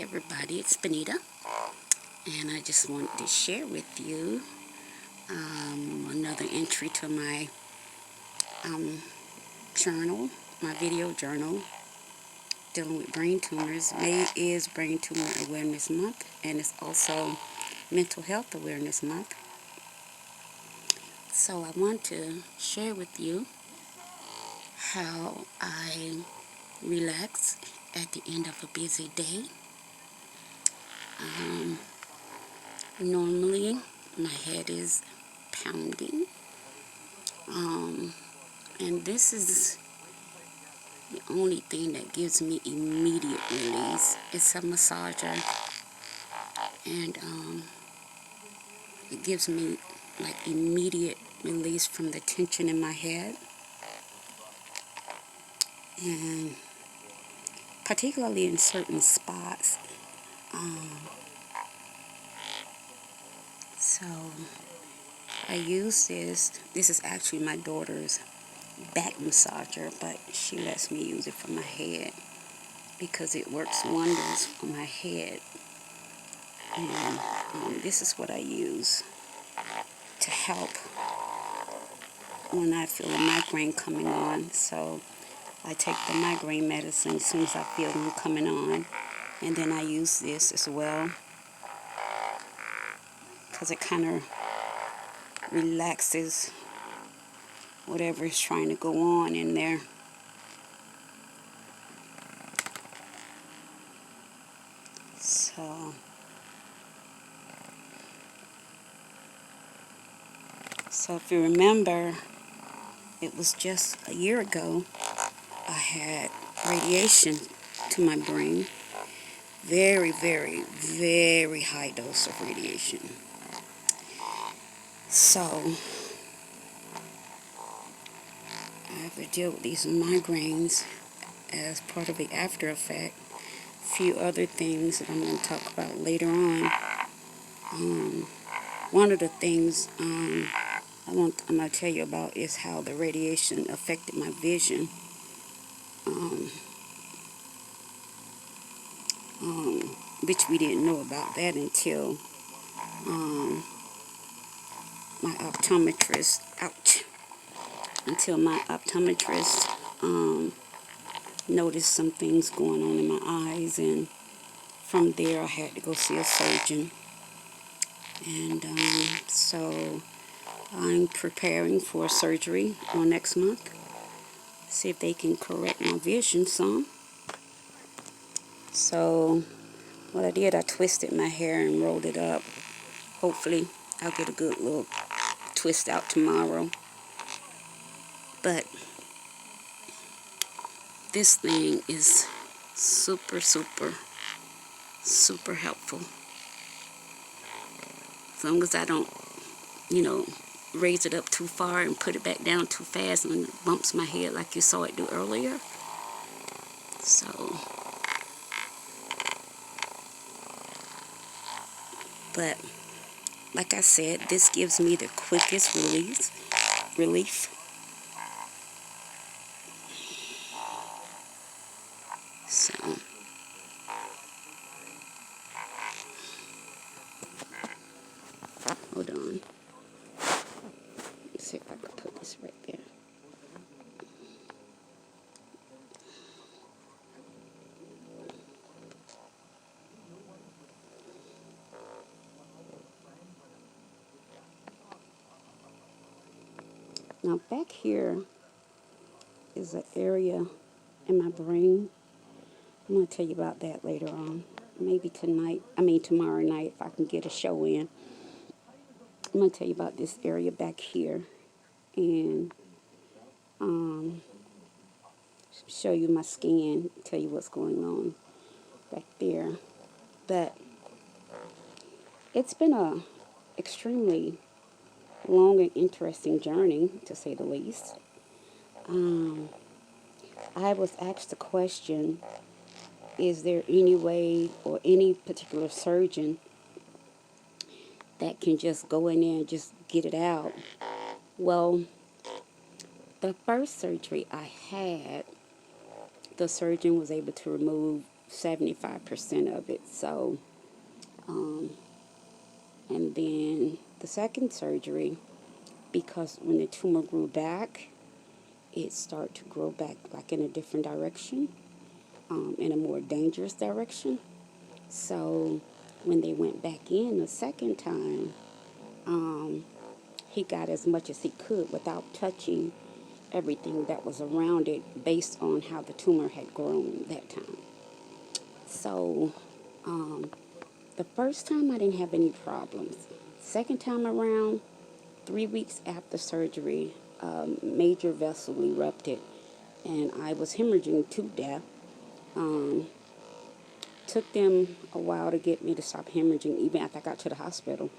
everybody, it's Benita, and I just wanted to share with you another entry to my journal, my video journal, dealing with brain tumors. May is Brain Tumor Awareness Month, and it's also Mental Health Awareness Month. So I want to share with you how I relax at the end of a busy day. Normally, my head is pounding, and this is the only thing that gives me immediate release. It's a massager, and it gives me like immediate release from the tension in my head, and particularly in certain spots. So I use this. This is actually my daughter's back massager, but she lets me use it for my head because it works wonders for my head. And this is what I use to help when I feel a migraine coming on. So I take the migraine medicine as soon as I feel them coming on, and then I use this as well because it kind of relaxes whatever is trying to go on in there. So if you remember, it was just a year ago I had radiation to my brain. Very, very, very high dose of radiation. So I have to deal with these migraines as part of the after effect. A few other things that I'm going to talk about later on. One of the things I'm going to tell you about is how the radiation affected my vision. Which we didn't know about that until my optometrist, noticed some things going on in my eyes, and from there I had to go see a surgeon. And so I'm preparing for surgery on next month, see if they can correct my vision some. So what I did, I twisted my hair and rolled it up. Hopefully I'll get a good little twist out tomorrow. But this thing is super, super, super helpful. As long as I don't, raise it up too far and put it back down too fast and it bumps my head like you saw it do earlier. So, but like I said, this gives me the quickest relief. So, hold on. Let's see if I can put this right there. Now back here is an area in my brain. I'm going to tell you about that later on. Maybe tomorrow night if I can get a show in. I'm going to tell you about this area back here and show you my skin, tell you what's going on back there. But it's been a extremely long and interesting journey, to say the least. I was asked the question, is there any way or any particular surgeon that can just go in there and just get it out? Well, the first surgery I had, the surgeon was able to remove 75% of it. So, and then the second surgery, because when the tumor grew back, it started to grow back like in a different direction, in a more dangerous direction. So when they went back in the second time, he got as much as he could without touching everything that was around it based on how the tumor had grown that time. So the first time I didn't have any problems. Second time around, 3 weeks after surgery, major vessel erupted and I was hemorrhaging to death. Took them a while to get me to stop hemorrhaging. Even after I got to the hospital,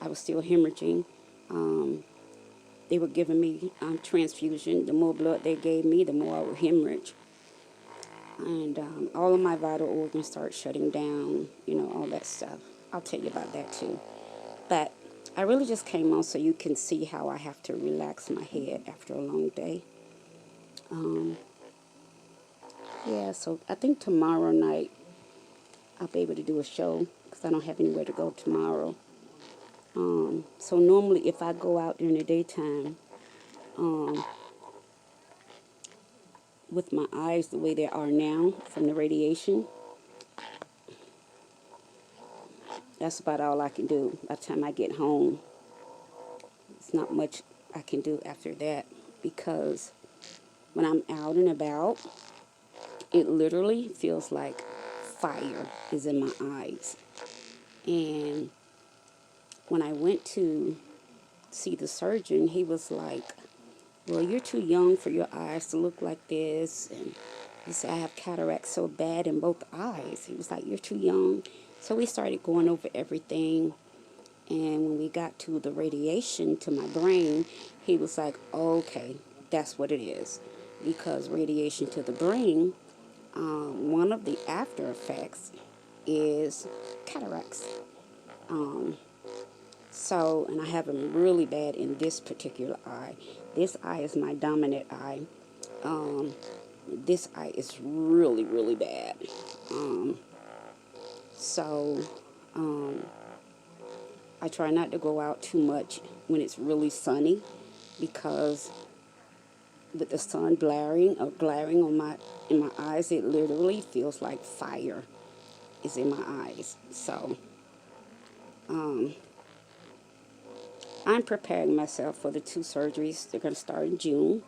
I was still hemorrhaging. They were giving me transfusion. The more blood they gave me, the more I would hemorrhage. And all of my vital organs start shutting down, all that stuff. I'll tell you about that too. But I really just came on so you can see how I have to relax my head after a long day. Yeah, so I think tomorrow night I'll be able to do a show because I don't have anywhere to go tomorrow. So normally if I go out during the daytime, with my eyes the way they are now from the radiation, that's about all I can do by the time I get home. It's not much I can do after that because when I'm out and about, it literally feels like fire is in my eyes. And when I went to see the surgeon, he was like, well, you're too young for your eyes to look like this. And he said, I have cataracts so bad in both eyes. He was like, you're too young. So we started going over everything. And when we got to the radiation to my brain, he was like, okay, that's what it is. Because radiation to the brain, one of the after effects is cataracts. So, and I have them really bad in this particular eye. This eye is my dominant eye. This eye is really, really bad. So, I try not to go out too much when it's really sunny because with the sun glaring on in my eyes, it literally feels like fire is in my eyes. So, I'm preparing myself for the 2 surgeries. They're going to start in June.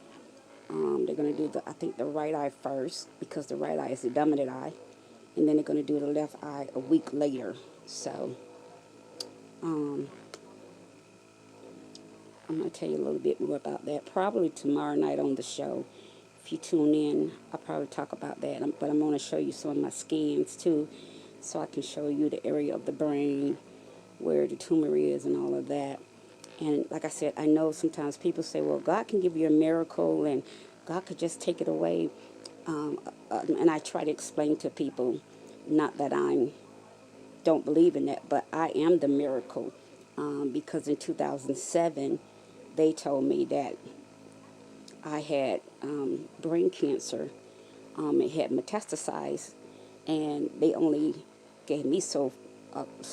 They're going to do I think the right eye first because the right eye is the dominant eye. And then they're going to do the left eye a week later. So, I'm going to tell you a little bit more about that probably tomorrow night on the show. If you tune in, I'll probably talk about that. But I'm going to show you some of my scans too so I can show you the area of the brain where the tumor is and all of that. And like I said, I know sometimes people say, well, God can give you a miracle and God could just take it away. And I try to explain to people, not that I don't believe in that, but I am the miracle. Because in 2007, they told me that I had brain cancer. It had metastasized, and they only gave me so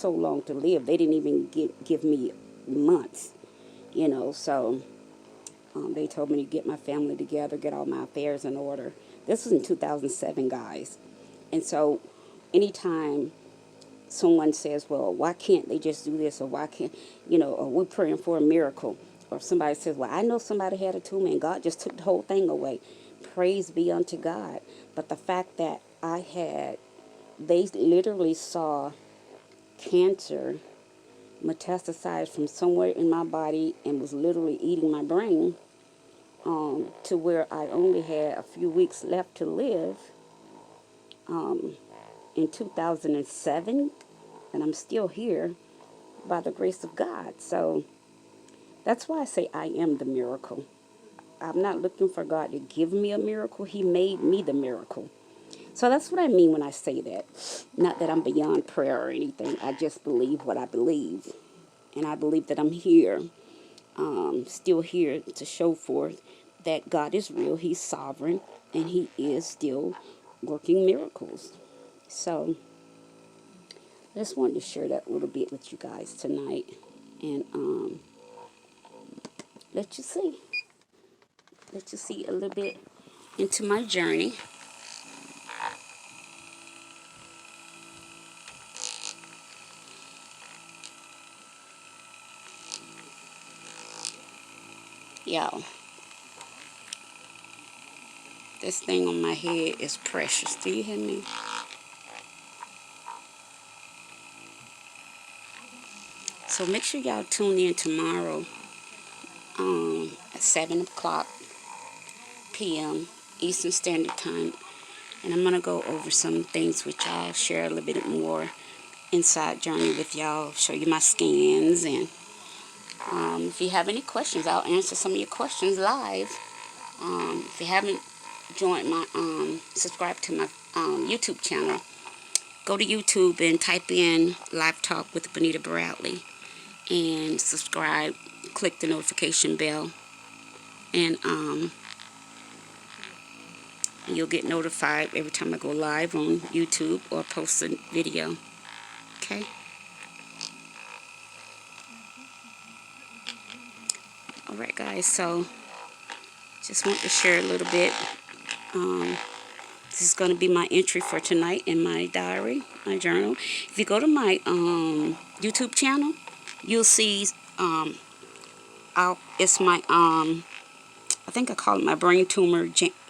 long to live. They didn't even give me months, so they told me to get my family together, get all my affairs in order. This was in 2007, guys. And so anytime someone says, well, why can't they just do this, or why can't, or we're praying for a miracle, or somebody says, well, I know somebody had a tumor and God just took the whole thing away. Praise be unto God. But the fact that they literally saw cancer metastasized from somewhere in my body and was literally eating my brain, to where I only had a few weeks left to live, in 2007, and I'm still here by the grace of God. So that's why I say I am the miracle. I'm not looking for God to give me a miracle. He made me the miracle. So that's what I mean when I say that. Not that I'm beyond prayer or anything. I just believe what I believe. And I believe that I'm here, still here to show forth that God is real. He's sovereign. And He is still working miracles. So I just wanted to share that a little bit with you guys tonight, and let you see a little bit into my journey. Y'all, this thing on my head is precious. Do you hear me? So make sure y'all tune in tomorrow at 7 o'clock p.m. Eastern Standard Time. And I'm going to go over some things with y'all, share a little bit more inside journey with y'all, show you my scans. And if you have any questions, I'll answer some of your questions live. If you haven't joined my, subscribe to my YouTube channel, go to YouTube and type in Live Talk with Bonita Bradley and subscribe. Click the notification bell, and you'll get notified every time I go live on YouTube or post a video. Okay? Alright, guys, so just want to share a little bit. This is going to be my entry for tonight in my diary, my journal. If you go to my YouTube channel, you'll see it's my, I think I call it my brain tumor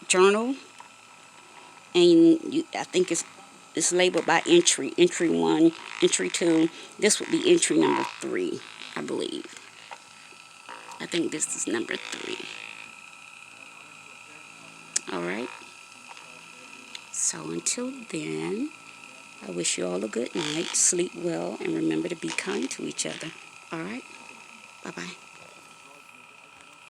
journal. And I think it's labeled by entry. Entry 1, entry 2. This would be entry number 3, I believe. I think this is number 3. Alright. So until then, I wish you all a good night. Sleep well and remember to be kind to each other. Alright? Bye-bye.